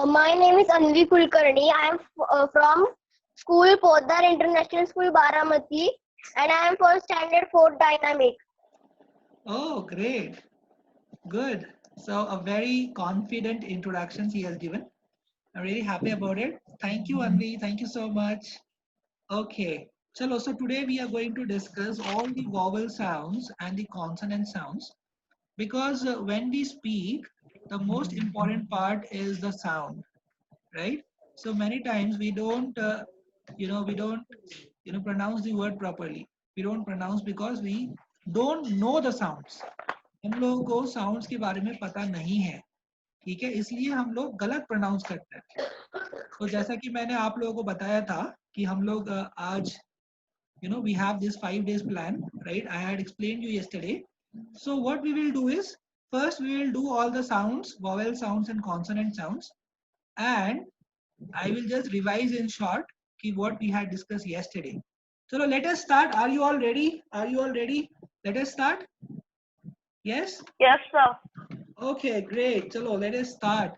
My name is Anvi Kulkarni. I am from School Podar International School Baramati, and I am for Standard 4 Dynamic. Oh, great. Good. So a very confident introduction he has given. I'm really happy about it. Thank you, Anvi. Thank you so much. Okay. Chalo, so today we are going to discuss all the vowel sounds and the consonant sounds because when we speak, the most important part is the sound, right? So many times we don't, we don't, pronounce the word properly. We don't pronounce because we don't know the sounds. हम लोगों को sounds के बारे में पता नहीं है, ठीक है, इसलिए हम लोग गलत प्रोनाउंस करते हैं. तो जैसा कि मैंने आप लोगों को बताया था कि हम लोग आज we have this 5 days plan, right? I had explained you yesterday. So what we will do is, first we will do all the sounds, vowel sounds and consonant sounds, and I will just revise in short what we had discussed yesterday. So let us start. Are you all ready? Are you all ready? Let us start. Yes? Yes, sir. Okay, great. Chalo, let us start.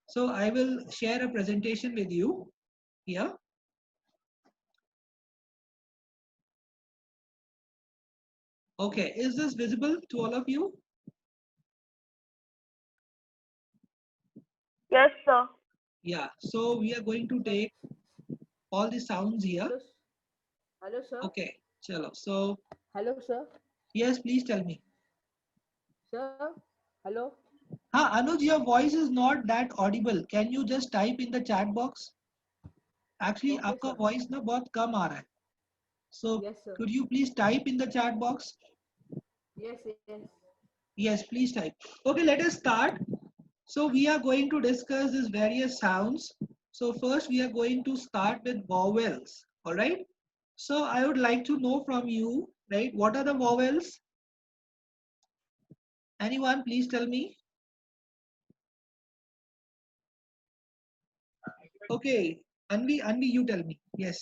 So I will share a presentation with you here. Okay, is this visible to all of you? Yes, sir. Yeah, so we are going to take all the sounds here. Hello, sir. Okay, chalo. So, Hello, sir. yes, please tell me. Sir. Hello. Anuj, your voice is not that audible. Can you just type in the chat box? Actually, Okay, आपका sir. voice ना बहुत कम आ रहा है. So, Yes, sir. could you please type in the chat box? Yes, yes. Yes, please type. Okay, let us start. So we are going to discuss these various sounds. So first we are going to start with vowels. All right. So I would like to know from you, right? What are the vowels? Anyone, please tell me. Okay, Anvi, you tell me. Yes.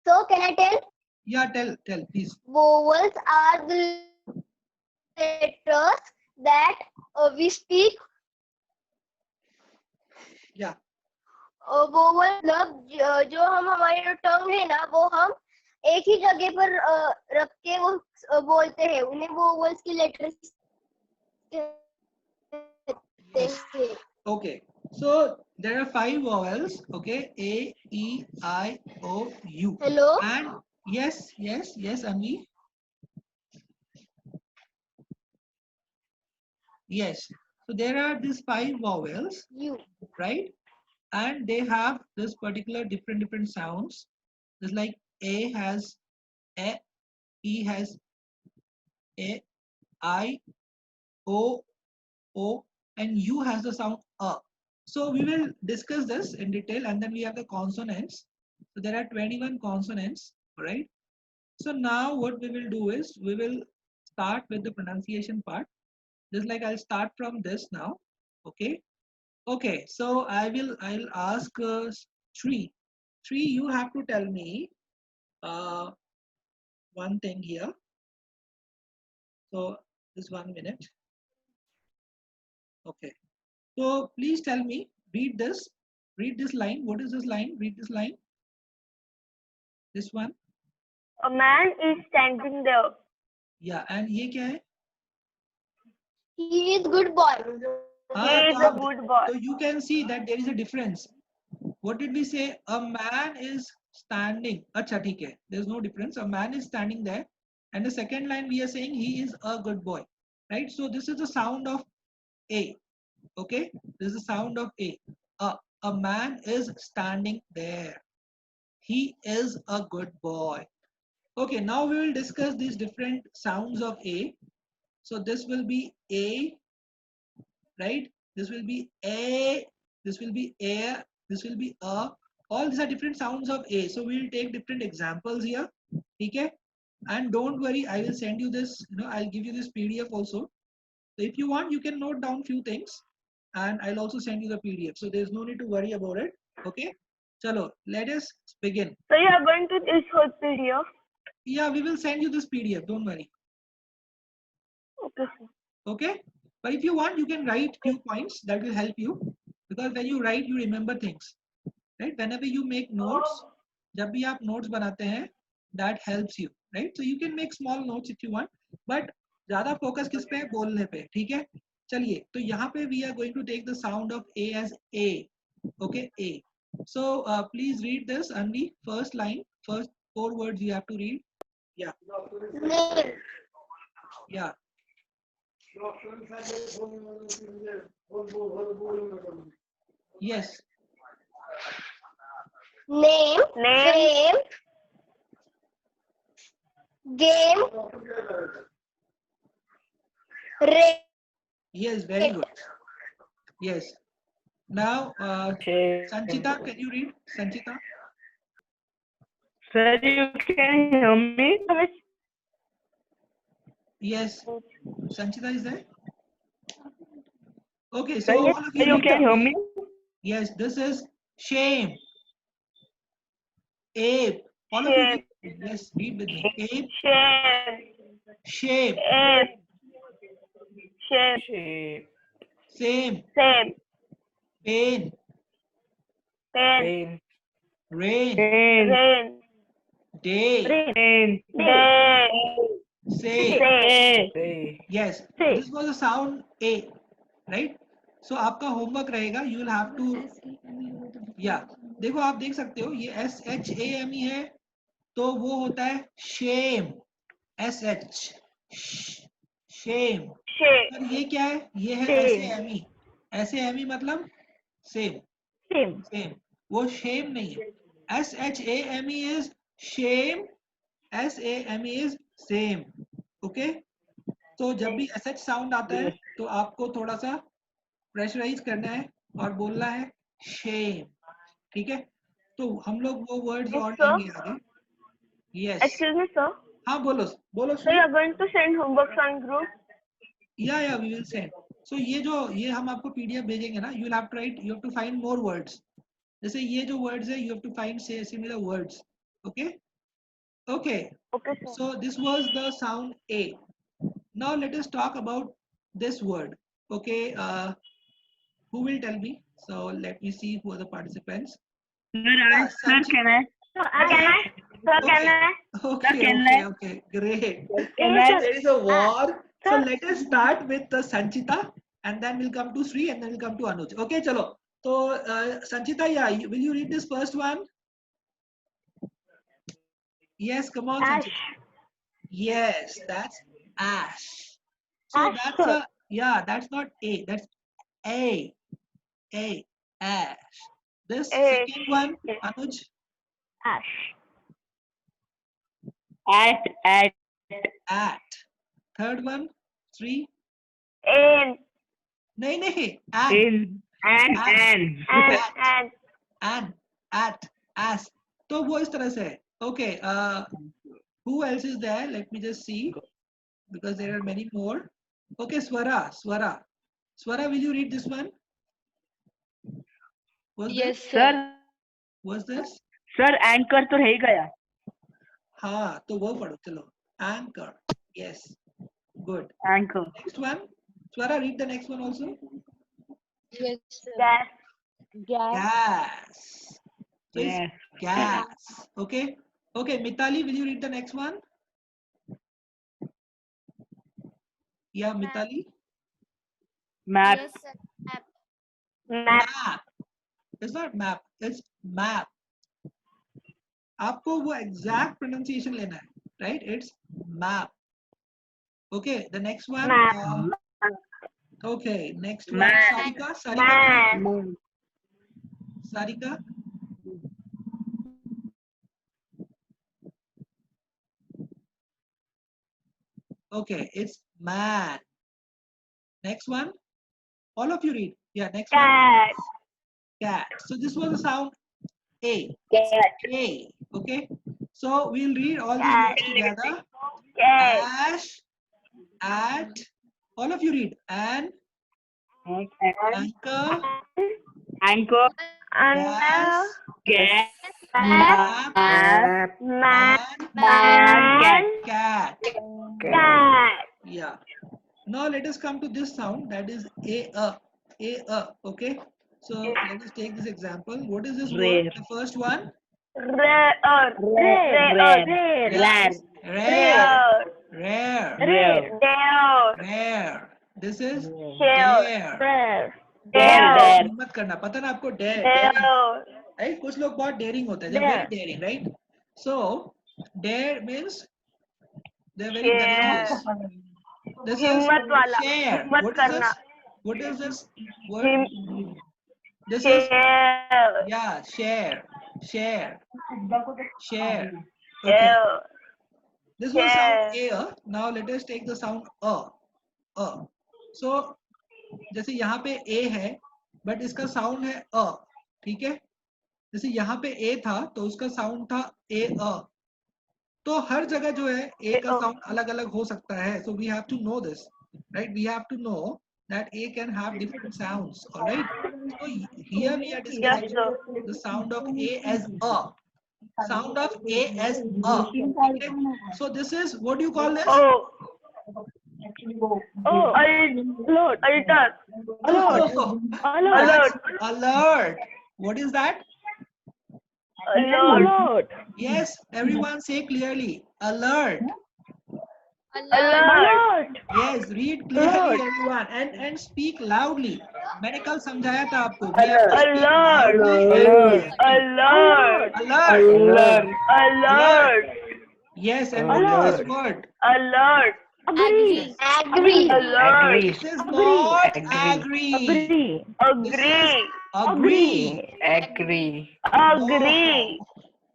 So, can I tell? Yeah, tell, please. Vowels are the letters that we speak. Yeah. Vowel मतलब जो हम हमारी जो टंग है ना वो हम एक ही जगह पर रख के वो बोलते हैं, उन्हें वोवल्स की letters Yes. Okay. So there are 5 vowels. Okay. A, E, I, O, U. Hello. And yes, Anvi. Yes. So there are these 5 vowels, U. right? And they have this particular different sounds. Just like A has A, E has A, I, O, O, and U has the sound A. So we will discuss this in detail, and then we have the consonants. So there are 21 consonants, right? So now what we will do is we will start with the pronunciation part. Just like I'll start from this now. Okay. Okay. So I'll ask Sri. Sri, you have to tell me one thing here. So just 1 minute. Okay. So please tell me, read this. Read this line. What is this line? Read this line. This one. A man is standing there. Yeah. And ये क्या है? He is good boy. हाँ, He is तो a आप, good boy. so you can see that there is a difference. What did we say? A man is standing. अच्छा ठीक है. There's no difference. A man is standing there. And the second line we are saying he is a good boy. Right? So this is the sound of A. Okay? This is the sound of A. A man is standing there. He is a good boy. Okay, now we will discuss these different sounds of A. So this will be A, right? This will be A, this will be A, this will be A. All these are different sounds of A. So we will take different examples here. Okay? And don't worry, I will send you this, I'll give you this PDF also. So if you want, you can note down few things and I'll also send you the PDF. So there's no need to worry about it. Okay? Chalo, let us begin. So you are going to this whole PDF? Yeah, we will send you this PDF. Don't worry. Okay, sir. Okay? But if you want, you can write few points that will help you. because when you write you remember things, right? Whenever you make notes, जब भी आप notes बनाते हैं, that helps you, right? So you can make small notes if you want, but ज़्यादा focus किस पे है? बोलने पे, ठीक है? चलिए, तो यहाँ पे we are going to take the sound of A as A, okay? A. So please read this, Anvi, first line, first 4 words you have to read. Yeah, Name. yeah. Yes. Name. Fame. Game. Rate. Yes, very good. Yes. Now, Sanchita, can you read? Sanchita? Sir, you can hear me? Yes. Sanchita is there? Okay, Sir, so all of you you read can the hear A. me? Yes, this is shame. Ape. All of you read. Yes, read with me. Ape, shape, Shape. same, pain, Pain. rain, Pain. day, Pain. say. Say. Yes, so this was a sound A, right? So आपका homework रहेगा, you will have to, yeah, देखो आप देख सकते हो ये SHAME है, तो वो होता है shame, SH, shame. और ये क्या है? ये है SAME, SAME मतलब same, same. वो shame नहीं है. SHAME is shame, SAME is same. Okay? तो जब भी SH साउंड आता है तो आपको थोड़ा सा प्रेशराइज करना है और बोलना है shame. ठीक है? तो हम लोग वो वर्ड्स और लेंगे आगे. Yes. Excuse me, sir. हाँ बोलो बोलो. So you are going to send homeworks on group? Yeah, we will send. So ये हम आपको PDF भेजेंगे ना, you will have to write, you have to find more words. जैसे ये जो words है, you have to find say similar words. Okay? Okay. Okay, sir. So this was the sound A. Now let us talk about this word. Okay. Who will tell me? So let me see who are the participants. Sir, can I? Okay, great. There is a war. So let us start with the Sanchita, and then we'll come to Sri, and then we'll come to Anuj. Okay, chalo. So Sanchita, yeah, will you read this first one? Yes, come on, Sanchita. Yes, that's ash. So that's a, yeah, that's not A, that's A, ash. This second one, Anuj. At. Third one, Sri. नहीं, at, as. तो वो इस तरह से है. Okay, who else is there? Let me just see, because there are many more. Okay, Swara, will you read this one? Yes, Sir, Was this? sir, anchor तो रह गया. हाँ, तो वो पढ़ो, चलो. Anchor. Yes. Good. Anchor. Next one. Swara, read the next one also. Yes, sir. Gas. So it's Yes. gas. Okay. Okay, Mitali, will you read the next one? Yeah, Mitali. Map. Yes, sir. Map. It's not map. It's map. आपको वो exact pronunciation लेना है, right? It's map. Okay, the next one. Okay, next one. Sarika. Okay, it's man. Next one. All of you read. Yeah, next one. Cat. So this was the sound A. A. Okay. So we'll read all these words together. Ash. At. All of you read. And. Anchor. Gas. Gas. Map. And cat. Yeah. Now let us come to this sound, that is A. Okay. So let us take this example. What is this Rare. word? The first one? Rare. Yes. Rare. Rare. Dare. Rare. This is Share. dare. Dare. हिम्मत करना, पता ना आपको dare. Dare. Right? कुछ लोग बहुत daring होते हैं. They're very daring, right? So dare means they're very courageous. This is हिम्मत वाला. share. हिम्मत What is करना. this? What is this word? This is Share. yeah, share. Share. Share. Okay. Share. This will sound Share. a. Now let us take the sound a. So जैसे यहाँ पे a है, but इसका sound है a. ठीक है? जैसे यहाँ पे a था, तो उसका sound था a. तो हर जगह जो है a का sound अलग-अलग हो सकता है. So we have to know this, right? We have to know that a can have different sounds. All right. So here we are Yes, discussing sir. the sound of a as a. Sound of a as a. Okay? So this is, what do you call this? Oh. Alert. Alter. Oh, Alert. that's alert. What is that? Alert. Yes, everyone say clearly. Alert. Alert. Yes, read clearly everyone and speak loudly. मैंने कल समझाया था आपको. We have to speak Alert. loudly and Alert. alert. Alert. Yes, and what is this word? Alert. Agree. Alert. This is not agree. Agree. Agree. Agree.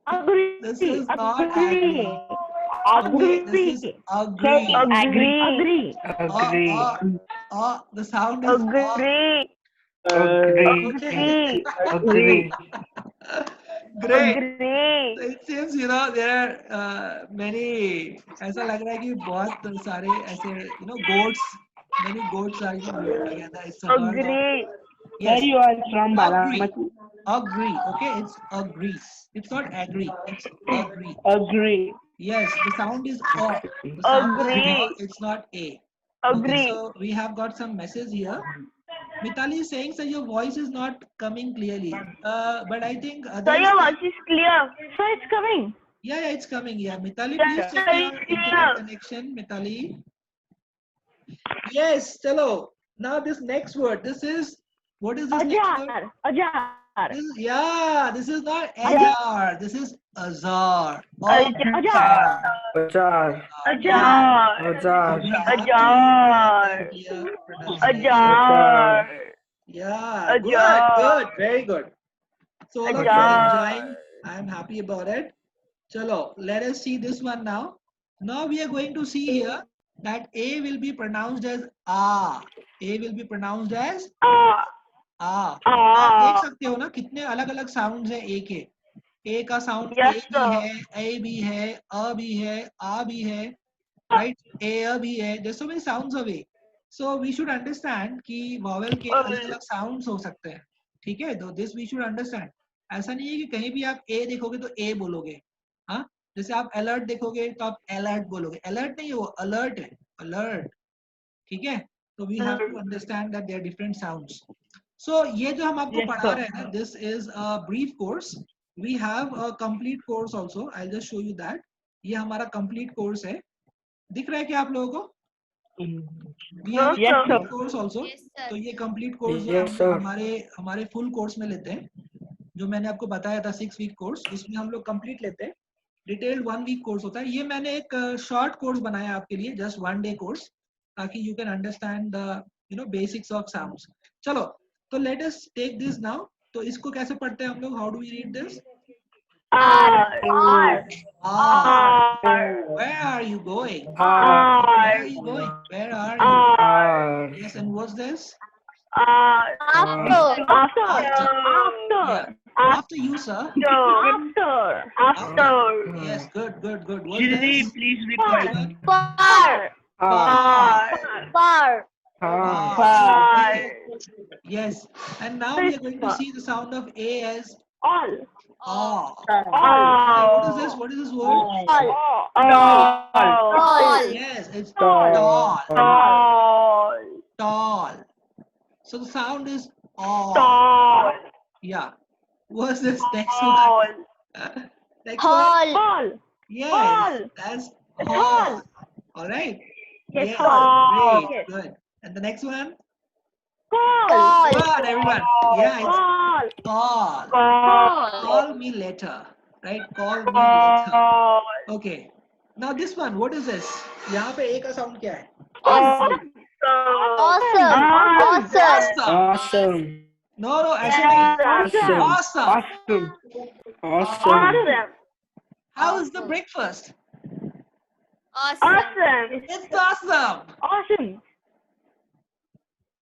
Agree. This is not agree. Okay, this is agree. Agree. Agree. The sound is Agree. Agree. Okay. Agree. Great. Agree. So it seems there are many. ऐसा लग रहा है कि बहुत सारे ऐसे goats. Many goats are living together. It's a herd of. Agree. Yes. Where you are from, Agree. Balamati? Agree. Okay, it's agree. It's not agree. It's agree. Agree. Yes, the sound is a. The sound is Agree. a. It's not a. Okay, Agree. so we have got some message here. Mitali is saying, sir, your voice is not coming clearly. But I think So others. your voice is clear. So it's coming. Yeah, it's coming. Yeah, Mitali, Yeah, please check it's your internet clear. connection, Mitali. Yes, chalo. Now this next word. This is, what is this next word? Ajar. This is not ajar. This is azar. Ajar. Ajar. Ajar. Ajar. We have to Ajar. clear pronunciation. Ajar. Yeah, Ajar. good, very good. So all of you are enjoying. I am happy about it. Chalo, let us see this one now. Now we are going to see here that A will be pronounced as A. A will be pronounced as Ah. आ. आप Ah. देख सकते हो ना कितने अलग अलग sounds हैं ए के. ए का साउंड ए Yes, भी sir. है, ए भी है, अ भी है, आ भी है, राइट? ए अ भी है. There's so many sounds of A. So we should understand कि vowel के अलग अलग साउंड्स हो सकते हैं. ठीक है? तो this we should understand. ऐसा नहीं है कि कहीं भी आप ए देखोगे तो ए बोलोगे. हाँ, जैसे आप अलर्ट देखोगे तो आप अलर्ट बोलोगे. अलर्ट नहीं है, वो अलर्ट है. अलर्ट. ठीक है? तो we have to understand that there are different sounds. So ये जो हम आपको पढ़ा रहे हैं ना, this is a brief course. We have a complete course also. I'll just show you that. ये हमारा complete course है. दिख रहा है क्या आप लोगों को? We have a Yes, sir. complete course also. तो ये complete course जो Yes, हम लोग sir. हमारे full course में लेते हैं, जो मैंने आपको बताया था 6 week course, उसमें हम लोग complete लेते हैं. Detailed 1 week course होता है. ये मैंने एक short course बनाया आपके लिए, just 1 day course, ताकि you can understand the basics of sounds. चलो, तो let us take this now. तो इसको कैसे पढ़ते हैं हम लोग? How do we read this? R. Where are you going? R. Where are you going? Where are you? R. Yes, and what's this? After. Yeah. After you, sir. After. Yes, good. What's Shri, this? please be quiet. Far. Far. Okay. Yes, and now we are going to see the sound of A as All. A. What is this word? Tall. Yes, it's Tall. tall. All. Tall. So the sound is All. Tall. Yeah. What's this next Tall. one? Next one. Hall. Ball. Yes, Hall. that's It's hall. hall. All right. Yes, Yes, hall. great, Yes. good. And the next one? Call. Call. Come on, everyone. Yeah, it's Call. call. Call. Call me later. Right? Call me later. Call. Okay. Now this one, what is this? यहाँ पे A का sound क्या है? Awesome. Awesome. Awesome. Awesome. No, no, ऐसे नहीं. Awesome. Awesome. Awesome. Awesome. How is the breakfast? Awesome. It's awesome. Awesome.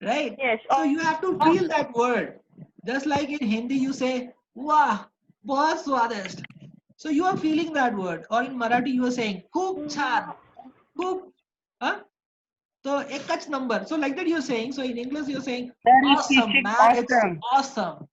Right? Yes. So you have to feel that word. Just like in Hindi you say, Wah, बहुत स्वादिष्ट. So you are feeling that word. Or in Marathi you are saying, खूप छान. खूप, huh? So एकच number. So like that you're saying. So in English you're saying, Very awesome, teaching, man. It's awesome. awesome.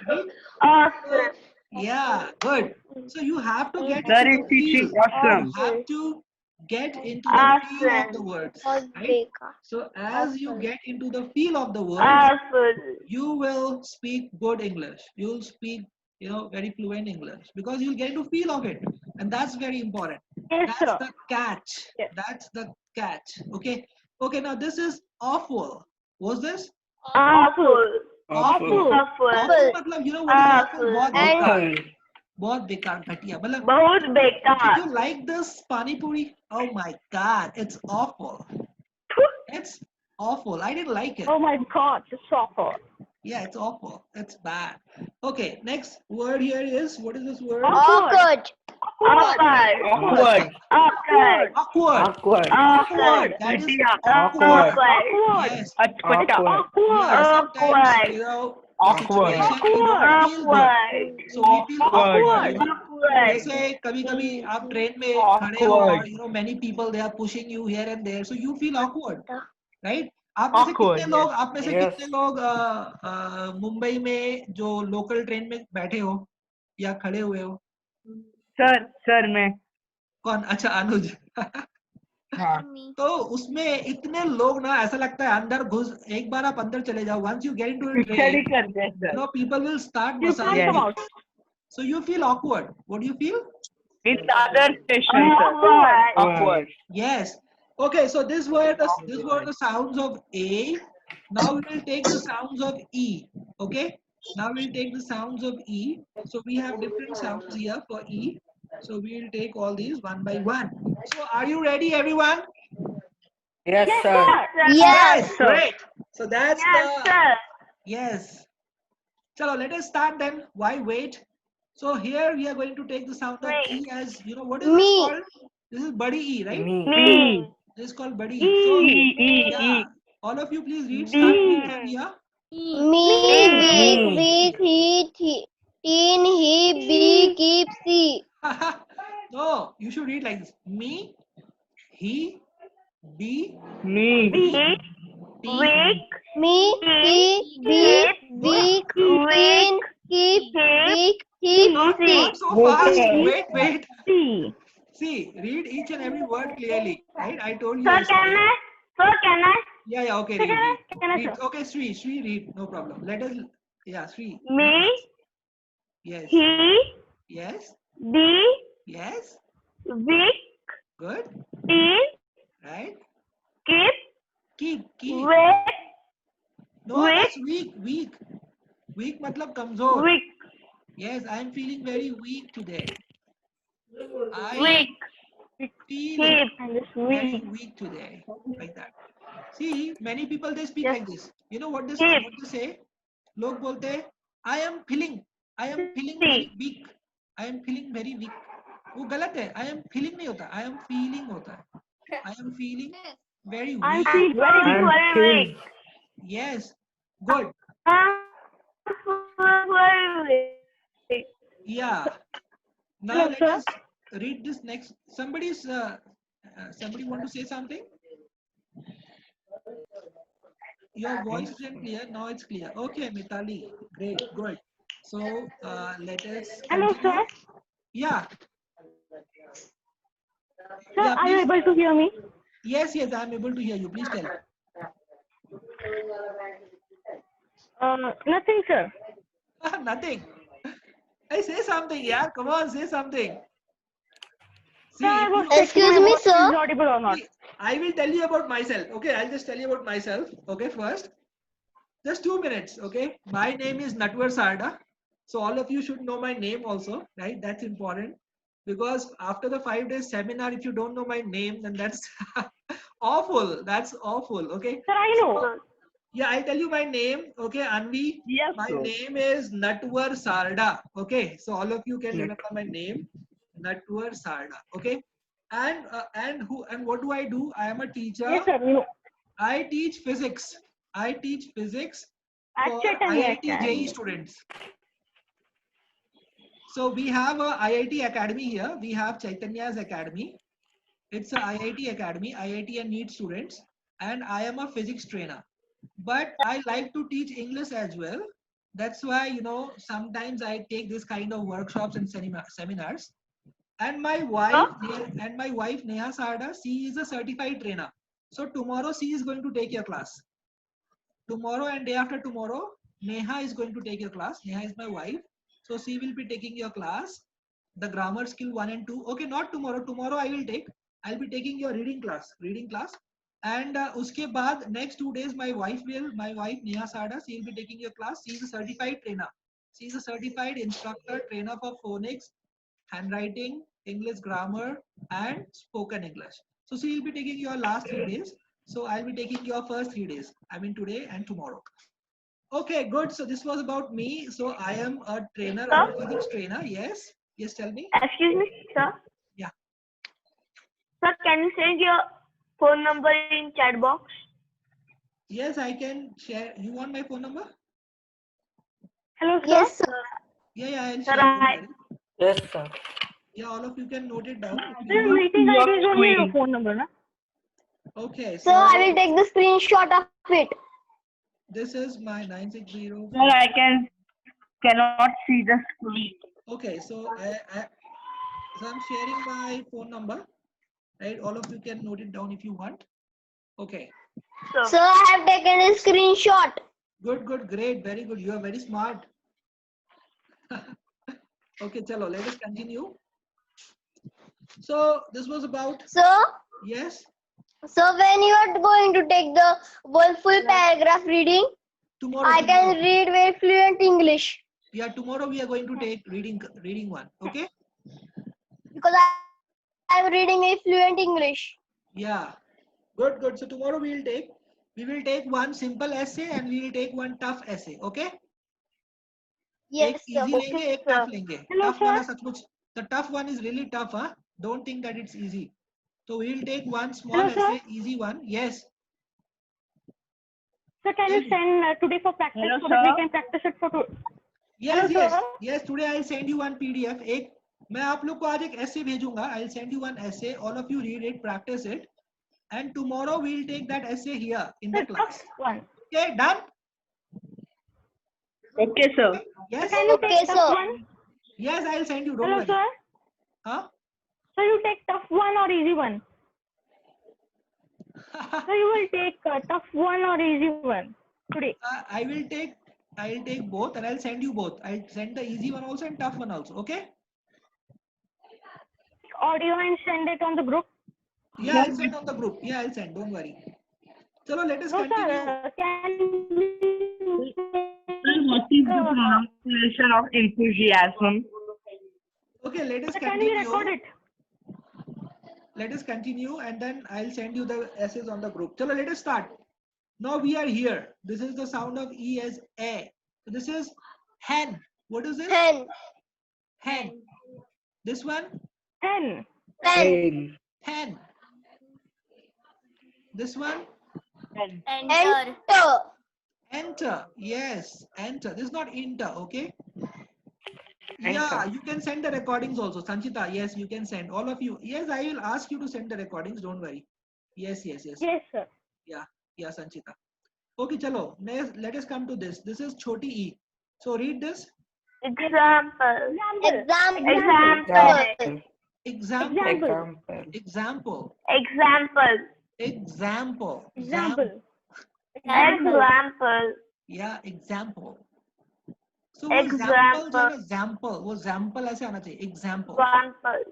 Right? Awesome. Yeah, good. So you have to get Very into the teaching, feel. awesome. You have to get into the feel of the words. Right? So as you get into the feel of the words, Awesome. you will speak good English. You'll speak, very fluent English because you'll get into feel of it. And that's very important. Yes, That's sir. the catch. Yes. That's the catch. Okay. Okay. Now this is awful. What's this? Awful. Awful. Awful. Awful मतलब, you know what is awful? Awful. बहुत And- बेकार. बहुत बेकार घटिया. मतलब, बहुत did बेकार. you like this pani puri? Oh my God. It's awful. It's awful. I didn't like it. Oh my God, it's awful. Yeah, it's awful. It's bad. Okay, next word here is, what is this word? Awkward. Awkward. Awkward. Awkward. Awkward. Awkward. Awkward. That is Awkward. Awkward. Yes. Awkward. Yeah, sometimes, Awkward. the Awkward. situation, we don't feel good. Awkward. So we feel awkward. Awkward. जैसे कभी-कभी आप train में खड़े हो Awkward. और many people they are pushing you here and there, so you feel awkward, right? आप में से Awkward, कितने लोग, आप में से yes. कितने लोग मुंबई में जो लोकल ट्रेन में बैठे हो या खड़े हुए हो? सर मैं. कौन? अच्छा, अनुज. हाँ. तो उसमें इतने लोग ना, ऐसा लगता है अंदर घुस, एक बार आप अंदर चले जाओ, once you get into a Study train, करते हैं sir. people will start You can't massaging come you. out. So you feel awkward. What do you feel? In the other station, sir. Awkward. Awkward. Yes. Okay, so these were the sounds of A. Now we will take the sounds of E. Okay. Now we'll take the sounds of E. So we have different sounds here for E. So we will take all these one by one. So are you ready, everyone? Yes, Yes, sir. sir. Yes. Great. So that's Yes, sir. yes. Chalo, let us start then. Why wait? So here we are going to take the sound of E as, what is this Me. called? This is Badi E, right? Me. This is called Badi E. So, yeah. All of you please read. Start reading from here. Me, weak, he, teen, he, be, keep, see. No, you should read like this. Me, he, be, Me. Weak. teen. Weak. Me, he, be, weak, teen, keep, weak, keep, Not see. so fast. Okay. Wait. C. See, read each and every word clearly. Right? I told you. Sir, yesterday. can I? Yeah, okay. Sir, Read. can I, Read. sir? Okay, Sri, read. No problem. Let us. Yeah, Sri. Me, Yes. he, Yes. be, Yes. weak, Good. teen, Right. keep, Keep. weak, No, weak. that's weak. Weak matlab kamzor. weak, Yes, I am feeling very weak today. I weak, feel keep, and just very weak. weak today. Like that. See, many people they speak Yes. like this. You know what they Keep. say? Log bolte हैं, I am feeling See. very weak. I am feeling very weak. वो गलत है. I am feeling नहीं होता. I am feeling होता है. I am feeling very I'm weak. feeling very I'm weak. Yes. Good. I'm very weak. Yeah. Now Hello, let sir. us read this next. Somebody want to say something? Your voice isn't clear. Now it's clear. Okay, Mitali. Great. Good. So let us Hello, continue. sir. Yeah. Sir, Yeah, are you please. able to hear me? Yes, I'm able to hear you. Please tell. Nothing, sir. Nothing. Hey, say something, yeah. Come on, say something. See, Sir, I if was you, checking Excuse my me, voice sir. is audible or not. see, I will tell you about myself. Okay, I'll just tell you about myself. Okay, first, just 2 minutes. Okay, my name is Natwar Sarda. So all of you should know my name also, right? That's important because after the 5 days seminar, if you don't know my name, then that's awful. That's awful. Okay. Sir, I know. So, yeah, I'll tell you my name. Okay, Anvi. Yes, My sir. name is Natwar Sarda. Okay, so all of you can Nat- remember my name, Natwar Sarda. Okay, and what do I do? I am a teacher. Yes, sir. No. I teach physics. I teach physics At for Chaitanya IIT JEE Academy. students. So we have a IIT Academy here. We have Chaitanya's Academy. It's a IIT Academy, IIT and NEET students, and I am a physics trainer. But I like to teach English as well. That's why, sometimes I take this kind of workshops and seminars. And my wife, Neha Sarda, she is a certified trainer. So tomorrow she is going to take your class. Tomorrow and day after tomorrow, Neha is going to take your class. Neha is my wife. So she will be taking your class, the grammar skill 1 and 2. Okay, not tomorrow. Tomorrow I'll be taking your reading class. And uske baad, next 2 days, my wife Neha Sarda, she will be taking your class. She is a certified trainer. She is a certified instructor, trainer for phonics, handwriting, English grammar, and spoken English. So she will be taking your last 3 days. So I'll be taking your first 3 days. I mean today and tomorrow. Okay, good. So this was about me. So I am a trainer, I'm a physics trainer. Yes. Yes, tell me. Excuse me, sir. Yeah. Sir, can you send your phone number in chat box? Yes, I can share. You want my phone number? Hello, sir. Yes, sir. Yeah, I'll Sir, share. Don't I. worry. Yes, sir. Yeah, all of you can note it down. If Sir, you want. meeting Your ID is only your screen. phone number, na? Okay, So I will take the screenshot of it. this is my 960. Sir, I cannot see the screen. Okay, so I'm sharing my phone number. Right, all of you can note it down if you want. Okay, So I have taken a screenshot. good, great, very good. You are very smart. Okay, chalo, let us continue. So this was about, So yes, when you are going to take the one full paragraph reading, tomorrow. I can read very fluent English Yeah, tomorrow we are going to take reading one. Okay. because I am reading a fluent English. Yeah, good. So tomorrow we will take one simple essay and we will take one tough essay. Okay. Yes, एक sir. easy लेंगे, एक tough लेंगे. Hello, Tough sir. वाला सचमुच. The tough one is really tough, huh? Don't think that it's easy. So we will take one small Hello, sir. essay, easy one. Yes. Sir, can Tell you me. send today for practice Hello, so that we sir. can practice it for two? Yes, Hello, sir. yes. Today I'll send you one PDF. मैं आप लोग को आज एक essay भेजूंगा. I'll send you one essay. All of you read it, practice it, and tomorrow we'll take that essay here in the Sir, class. tough one. Okay, done? Okay, sir. Yes. Can you Okay, take tough sir. one? Yes, I'll send you. Don't Hello, worry. sir. Huh? So you take tough one or easy one? So you will take tough one or easy one today. I'll take both and I'll send you both. I'll send the easy one also and tough one also. Okay? Audio and send it on the group. Yeah, I'll send on the group. Yeah, I'll send. Don't worry. Chalo, let us No, continue. sir. Can we Sir, what is the pronunciation of enthusiasm? Okay, let us can we record continue. it? Let us continue and then I'll send you the essays on the group. Chalo, let us start. Now we are here. This is the sound of E as A. So this is hen. What is this? Hen. Hen. This one? 10. Pen. Hen. This one? Enter. Enter. Yes, enter. This is not enter, okay? Enter. Yeah, you can send the recordings also. Sanchita, yes, you can send. All of you. Yes, I will ask you to send the recordings. Don't worry. Yes. Yes, sir. Yeah, Sanchita. Okay, chalo. Let us come to this. This is choti e. So read this. Example. Example. Example. Example. Example. Example. Example. Example. Example. Yeah, example. So वो example जो है ना, example, वो example ऐसे आना चाहिए, example. Example.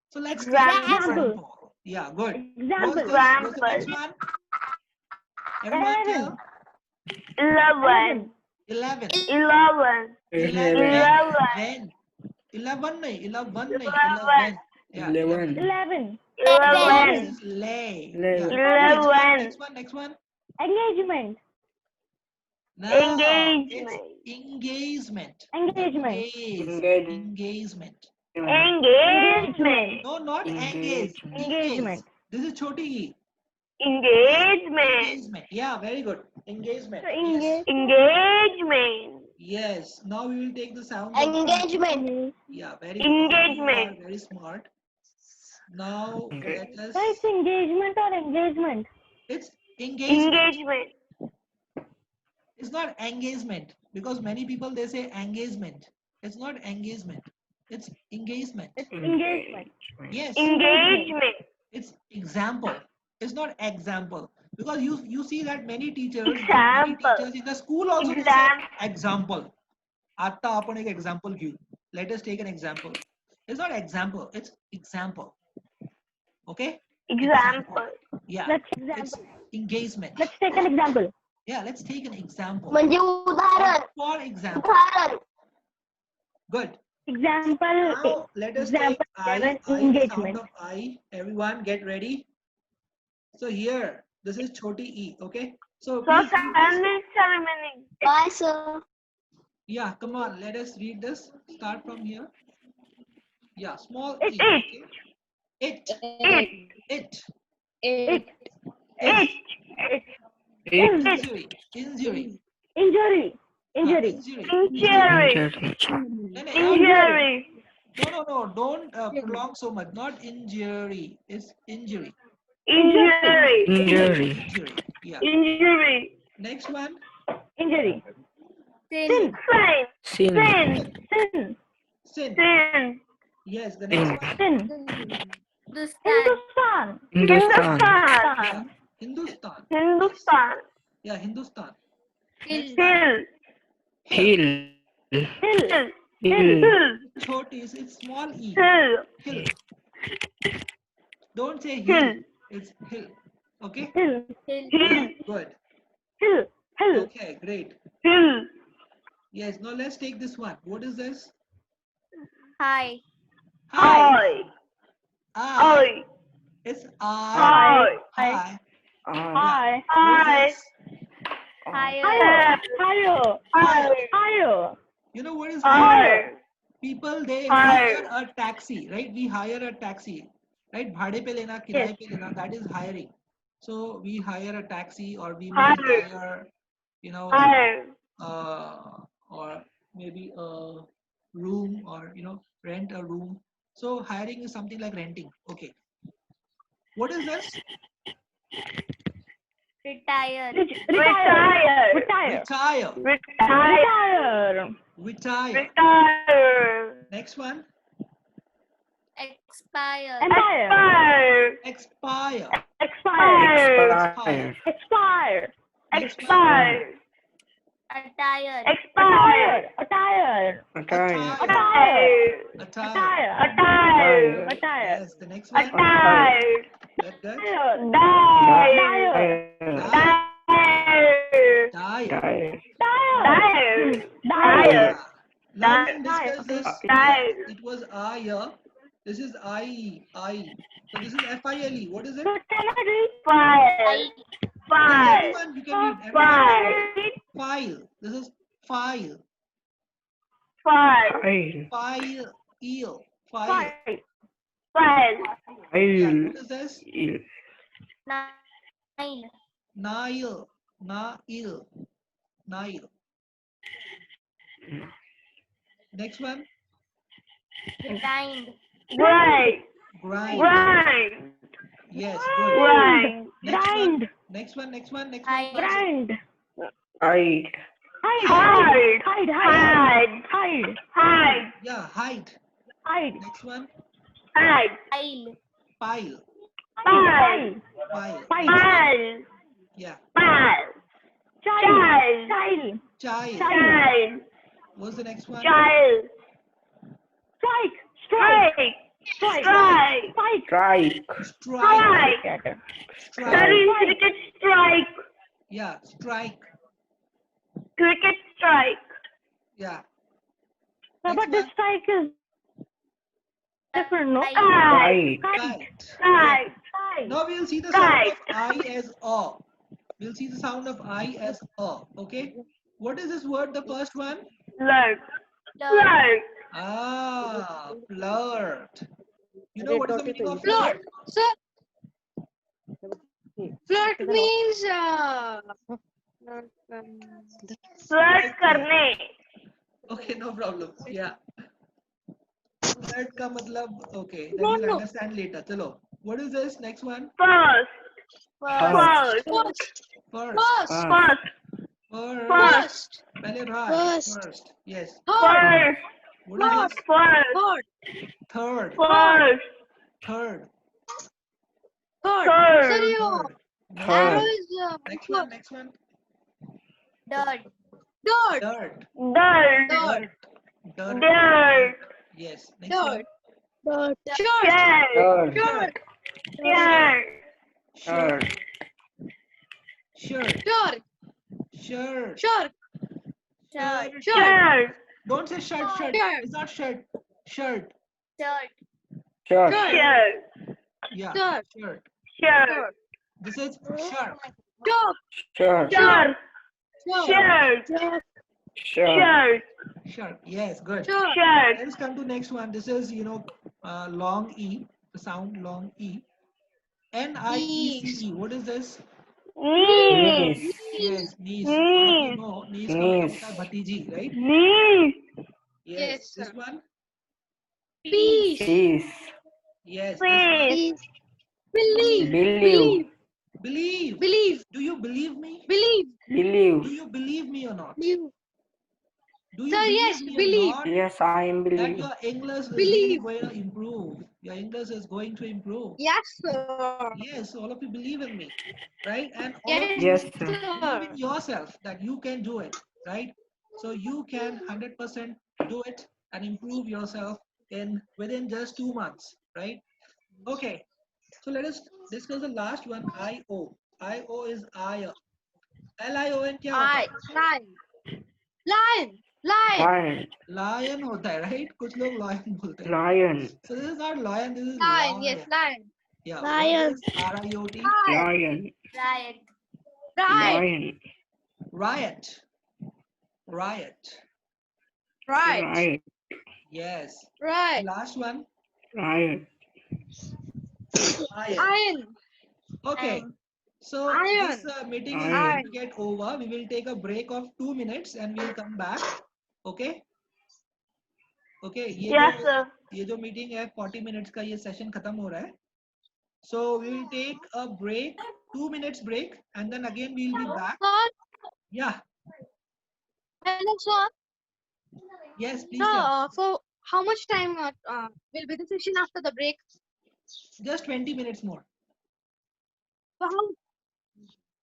So let's take an Example. example. Yeah, good. Example. What's the next one? Everyone tell. 11. 11. 11. 11. 11 नहीं, 11 नहीं, 11. Yeah, 11. 11. This 11. is lay. Lay. Yeah. 11. Next one. Engagement. No, Engagement. it's engagement. Engagement. Engagement. Engagement. No, not engage. Engagement. This is choti e. Engagement. Engagement. Yeah, very good. Engagement. So Yes. Engagement. Yes. Now we will take the sound. Engagement. Yeah, very good. Engagement. You are very smart. Now let us. So it's engagement or engagement? It's engagement. Engagement. It's not engagement because many people they say engagement. It's not engagement. It's engagement. It's engagement. Yes. Engagement. It's example. It's not example because you see that many teachers Example. in the school also they say example. Atta आपण एक example घेऊ. Let us take an example. It's not example. It's example. Okay. Example. Yeah. Let's It's example. engagement. Let's take an example. Yeah. Let's take an example. म्हणजे उदाहरण. For example. उदाहरण. Good. Example. Now let us Example take I, seven, the sound engagement. of I. Everyone get ready. So here, this is choti e. Okay. So So please, silence ceremony. Bye, sir. yeah, come on. Let us read this. Start from here. Yeah, small It. e. Okay. It. It. It. It. It. Injury. Injury. Injury. Injury. Injury. Injury. No, Injury. no. Don't prolong so much. Not injury. It's injury. Injury. Injury. Yeah. Injury. Next one. Injury. Sin. Sin. Sin. Sin. Sin. Sin. Yes. The next one. Sin. Hindustan. Hindustan. Yeah. Hindustan. Hindustan. Hindustan. Yeah. Hindustan. Hill. Hill. Hill. Hill. Hill. Choti is it's small e. Hill. Hill. Don't say Hill. hill. It's hill. Okay. Hill. Yeah, Hill. good. Hill. Hill. Okay. Great. Hill. Yes. Now let's take this one. What is this? Hi. I. I. I. It's I. I. Hi. I. What is this? Higher. Higher. Higher. You know what is higher? Higher. People they Hire. hire a taxi, right? We hire a taxi, right? भाड़े पे लेना, किराए पे लेना. That is hiring. So we hire a taxi, or we may Hire. hire, you know, Higher. or maybe a room, or rent a room. So hiring is something like renting. Okay. What is this? Retire. Retire. Retire. Retire. Retire. Retire. Retire. Next one. Expire. Empire. Expire. Expire. Expire. Expire. Next one. Expire. Attire. Expire. Attire. Attire. Attire. Attire. Attire. Attire. Yes. The next one. Attire. Good. Good. Die. Attire. Die. Die. Attire. Die. Yeah. Die. Now we discuss this. Die. It was I here. This is I. So this is FILE. What is it? File. File. Everyone, you can read. Everyone. File. File. This is file. File. File. File. Eel. File. File. File. Yeah. File. What is this? Nile. Nile. Nile. Nile. Next one. Grind. Grind. Grind. Grind. Yes. Good. Grind. Next one. Grind. Next one. Next one. Next Hide. one. Grind. Hide. Hide. Hide. Hide. Hide. Hide. Yeah. Hide. Hide. Next one. Hide. Pile. Pile. File. Pile. File. Yeah. File. Child. Child. Child. What's the next one? Child. Strike. Strike. Strike. Strike. Strike. Cricket strike. Yeah, strike. Cricket strike. Yeah. No, Next but the one. strike is different, no? Kite. Kite. Kite. Now we'll see the sound of Kite. I as a. We'll see the sound of I as a. Okay. What is this word? The first one? Flirt. Flirt. Flirt. Ah, flirt. You know what is the meaning of Flirt. flirt? Sir, flirt means Flirt करने. Okay, no problem. Yeah. Flirt ka matlab, okay. Let No, me no. understand later. Chalo. What is this? Next one? First. First. First. First. first, First. First. first, Pehle right. First. First. Yes. third, First. What is this? First. third, Third. First. Third. third. Third. Sir, your No. arrow Third. is Next one. Next one. Dirt. third, Dirt. Dirt. third, Dirt. Dirt. Yes. Next one. third, shirt, Shirt. Third. shirt, Shirt. Shirt. Shirt. shirt, Shirt. shirt, Shirt. shirt, Shirt. Don't say shirt. Shirt. Shirt. It's not shirt. Shirt. Shirt. Shirt. Shirt. Yeah. Shirt. Shirt. Shirt. This is shark. shirt, Shirt. Shirt. shirt, Shirt. Shirt. Shirt. Shark. Yes. Good. shirt, Shirt. Let's come to next one. This is, long E, the sound long E. N-I-E-C-E. What is this? Knees. Knees. Yes, knees. Knees. All of you know, knees ka matlab Knees. hota hai bhatiji, right? Knees. Yes. Yes, This sir. one? peace, Peace. Yes. This one? Please. believe, Believe. Believe. believe, Do you believe me? believe, Do Believe. you believe me or not? believe. Do you Sir, believe yes, me believe. or not? Yes, I am That believe. your English is Believe. really going to improve. Your English is going to improve. Yes, sir. Yes, all of you believe in me, right? And all Yes, of you Yes, sir. believe sir. in yourself that you can do it, right? So you can 100% do it and improve yourself within just 2 months, right? Okay, so let us discuss the last one, I-O. I-O is I. L-I-O-N क्या होता है? Lion, lion, lion, Lion. Lion होता है, right? कुछ लोग lion बोलते हैं. Lion. So this is not lion, this is lion, yes, lion, Yeah, Lion. what is R-I-O-T? Lion. Riot. right, Lion. Riot. Riot. right, Right. Yes. right, Last one. Lion. Iron. iron, Okay. So Iron. this meeting is Iron. going to get over. We will take a break of 2 minutes and we'll come back. Okay. Okay. Yes, sir. ये जो meeting है 40 minutes का ये session खत्म हो रहा है. So we will take a break, 2 minutes break, and then again we'll be back. sir, Yeah. hello, sir. Yes, please. Sir, Tell. so how much time will be the session after the break? Just 20 minutes more. So how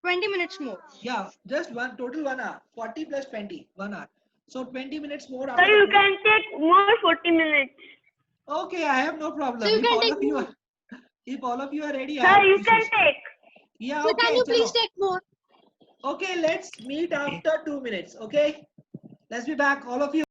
20 minutes more. Yeah, just total 1 hour. 40 plus 20, 1 hour. So 20 minutes more So after you the break. can take more 40 minutes. Okay, I have no problem. So you If can all take of you more. are, if all of you are ready, I Sir, have you no can issues. take. Yeah, So okay. can you please chalo. take more? Okay, let's meet after 2 minutes. Okay, let's be back, all of you.